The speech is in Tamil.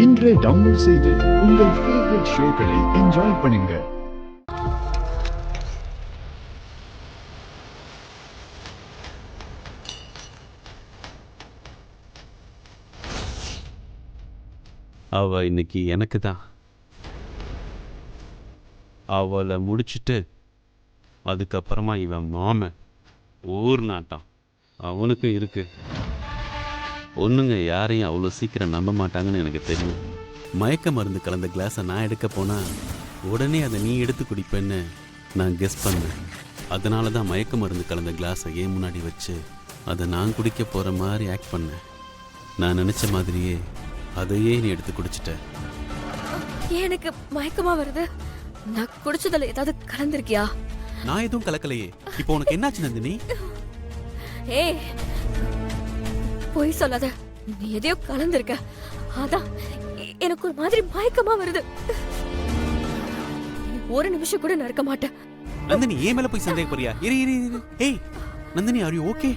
இன்றே டவுன்லோட் செய்து உங்கள் ஃபேவரட் ஷோக்களை என்ஜாய் பண்ணுங்க. அவ இன்னைக்கு எனக்கு தான். அவளை முடிச்சுட்டு அதுக்கப்புறமா இவன் மாமன் ஊர் நாட்டான் அவனுக்கும் இருக்கு. பொண்ணுங்க யாரையும் அவ்வளோ சீக்கிரம் நம்ப மாட்டாங்கன்னு எனக்கு தெரியும். மயக்க மருந்து கலந்த கிளாஸை நான் எடுக்க போனால் உடனே அதை நீ எடுத்து குடிப்பேன்னு நான் கெஸ் பண்ணேன். அதனால தான் மயக்க மருந்து கலந்த கிளாஸை ஏன் முன்னாடி வச்சு அதை நான் குடிக்க போகிற மாதிரி ஆக்ட் பண்ணேன். நான் நினச்ச மாதிரியே அதையே நீ எடுத்து குடிச்சிட்ட. எனக்கு மயக்கமா வருது. நான் குடிச்சதுல ஏதாவது கலந்திருக்கியா? நான் எதுவும் கலக்கலையே. இப்போ உனக்கு என்னாச்சு நந்தினி? ஏய், பொய் சொல்லாத. நீ எதையோ கலந்திருக்க. அதான் எனக்கு ஒரு மாதிரி மயக்கமா வருது. ஒரு நிமிஷம் கூட நடக்க மாட்டேன். நந்தினி ஏன் மேல போய் சந்தேகப்படுறியா? இரு இரு இரு. ஏய் நந்தினி, ஆர் யூ ஓகே?